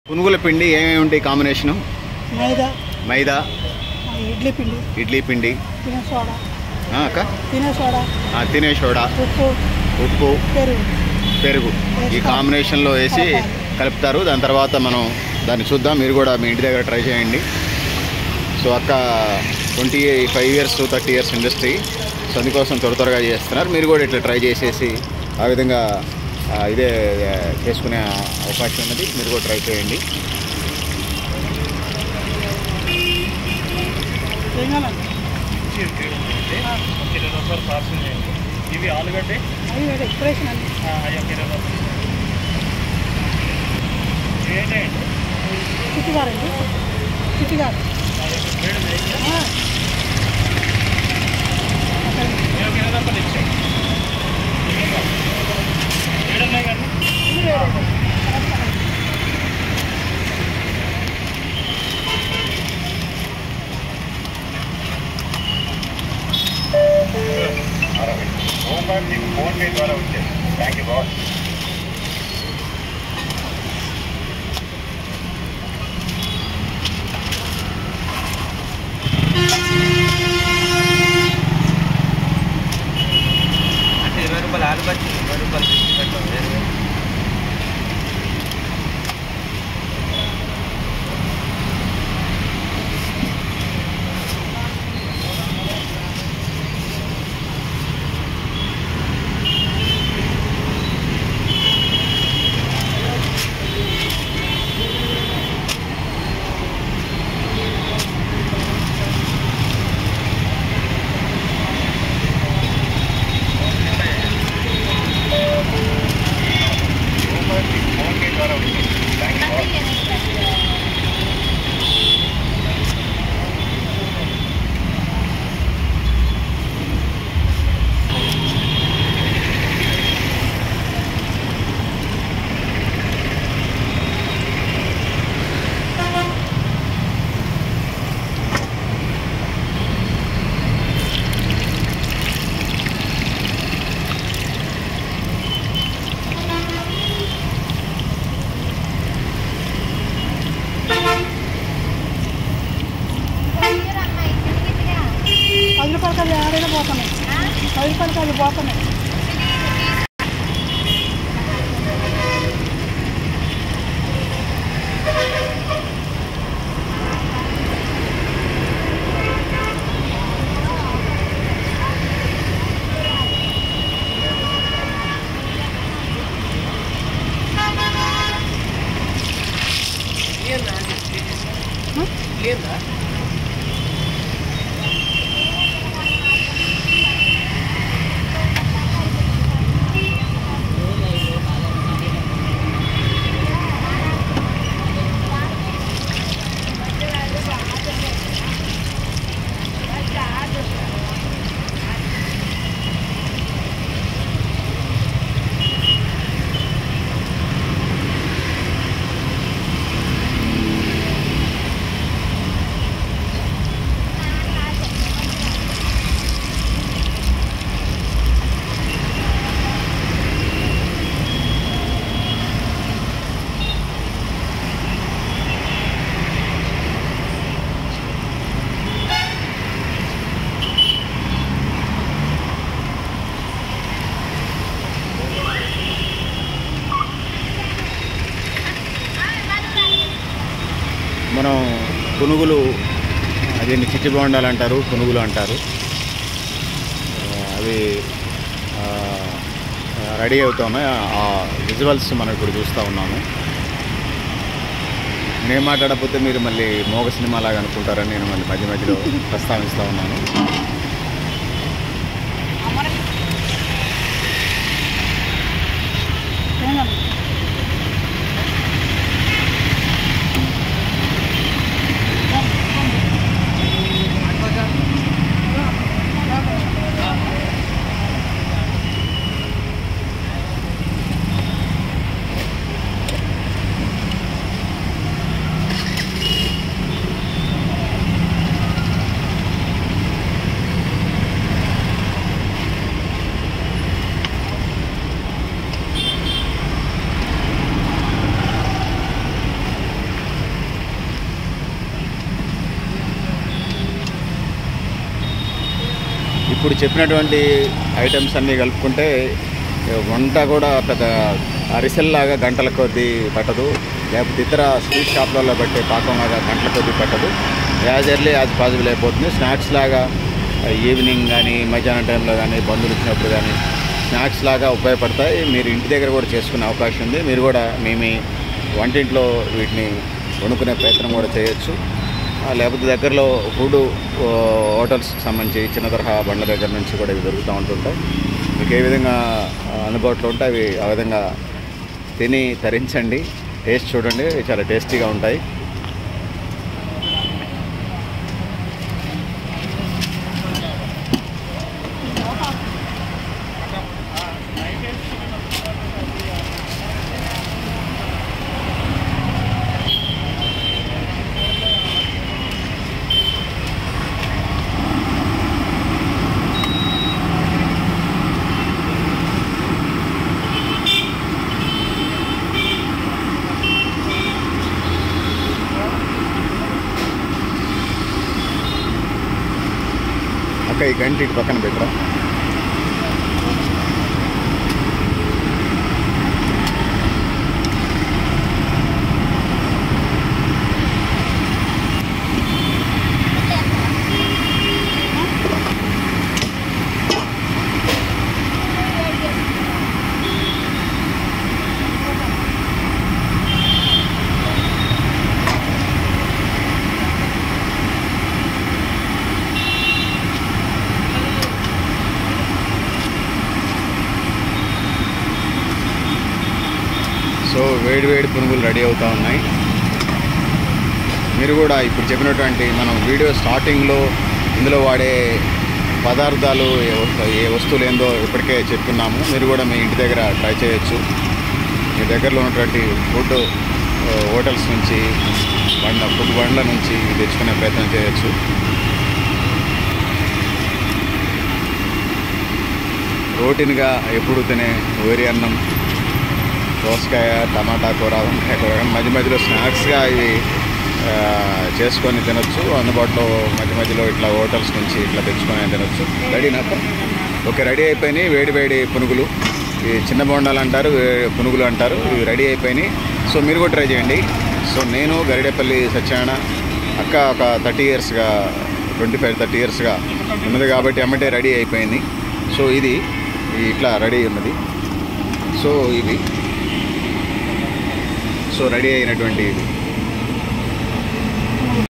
పునుగుల పిండి ఏమేమి ఉంటాయి కాంబినేషను? మైదా, ఇడ్లీ పిండి, తినే సోడా, ఉప్పు, పెరుగు ఈ కాంబినేషన్లో వేసి కలుపుతారు. దాని తర్వాత మనం దాన్ని చూద్దాం. మీరు కూడా మీ ఇంటి దగ్గర ట్రై చేయండి. సో అక్క 25 years 30 years ఇండస్ట్రీ. సో అందుకోసం త్వరగా చేస్తున్నారు. మీరు కూడా ఇట్లా ట్రై చేసేసి ఆ విధంగా ఇదే చేసుకునే అవకాశం ఉన్నది. మీరు కూడా ట్రై చేయండి. ఇవి ఆలుగడ్డ ఫోన్ పే ద్వారా వచ్చేది. Thank you boss. అంటే 20 రూపాయలు ఆలుబజ్జీ, 20 రూపాయలు పెట్టాం. మనం పునుగులు, అదేంటి చిట్టి బోండాలు అంటారు, పునుగులు అంటారు. అవి రెడీ అవుతున్నాయి. ఆ విజువల్స్ మనం ఇప్పుడు చూస్తూ ఉన్నాము. నేను మాట్లాడకపోతే మీరు మళ్ళీ మోగ సినిమా లాగా అనుకుంటారని నేను మళ్ళీ మధ్య మధ్యలో ప్రస్తావిస్తూ ఉన్నాను. ఇప్పుడు చెప్పినటువంటి ఐటమ్స్ అన్నీ కలుపుకుంటే వంట కూడా పెద్ద అరిసెల్లాగా గంటల కొద్దీ పట్టదు, లేకపోతే ఇతర స్వీట్ షాప్లలో పెట్టే పాకంలాగా గంటల కొద్దీ పట్టదు. యాజ్ ఎర్లీ యాజ్ పాసిబుల్ అయిపోతుంది. స్నాక్స్ లాగా ఈవినింగ్ కానీ మధ్యాహ్నం టైంలో కానీ బంధువులు వచ్చినప్పుడు కానీ స్నాక్స్ లాగా ఉపయోగపడతాయి. మీరు ఇంటి దగ్గర కూడా చేసుకునే అవకాశం ఉంది. మీరు కూడా మీ వంటింట్లో వీటిని వండుకునే ప్రయత్నం కూడా చేయొచ్చు. లేకపోతే దగ్గరలో ఫుడ్ హోటల్స్కి సంబంధించి చిన్న తరహా బండ్ల దగ్గర నుంచి కూడా ఇవి దొరుకుతూ ఉంటుంటాయి. మీకు ఏ విధంగా అందుబాటులో ఉంటే అవి ఆ విధంగా తిని తరించండి. టేస్ట్ చూడండి, చాలా టేస్టీగా ఉంటాయి. ఈ గంట ఇటు పక్కన పెట్టరా. సో వేడి వేడి పునుగులు రెడీ అవుతూ ఉన్నాయి. మీరు కూడా ఇప్పుడు చెప్పినటువంటి మనం వీడియో స్టార్టింగ్లో ఇందులో వాడే పదార్థాలు ఏ వస్తువులు ఏందో ఇప్పటికే చెప్తున్నాము. మీరు కూడా మీ ఇంటి దగ్గర ట్రై చేయొచ్చు. మీ దగ్గరలో ఉన్నటువంటి ఫుడ్ హోటల్స్ నుంచి ఫుడ్ బండ్ల నుంచి తెచ్చుకునే ప్రయత్నం చేయొచ్చు. రొటీన్గా ఎప్పుడు తినే వరి అన్నం, దోసకాయ, టమాటా కూర, వంకాయ కూర మధ్య మధ్యలో స్నాక్స్గా ఇవి చేసుకొని తినొచ్చు. అందుబాటులో మధ్య మధ్యలో ఇట్లా హోటల్స్ నుంచి ఇట్లా తెచ్చుకొని తినొచ్చు. రెడీనాక ఓకే, రెడీ అయిపోయినాయి వేడి వేడి పునుగులు. ఈ చిన్న బొండాలు అంటారు, పునుగులు అంటారు. ఇవి రెడీ అయిపోయినాయి. సో మీరు కూడా ట్రై చేయండి. సో నేను గరిడేపల్లి సత్యనారాయణ, అక్క ఒక 30 ఇయర్స్గా 25-30 ఇయర్స్గా ఉన్నది కాబట్టి అమ్మటే రెడీ అయిపోయింది. సో ఇది ఇట్లా రెడీ ఉన్నది. సో ఇవి రెడీ అయినటువంటి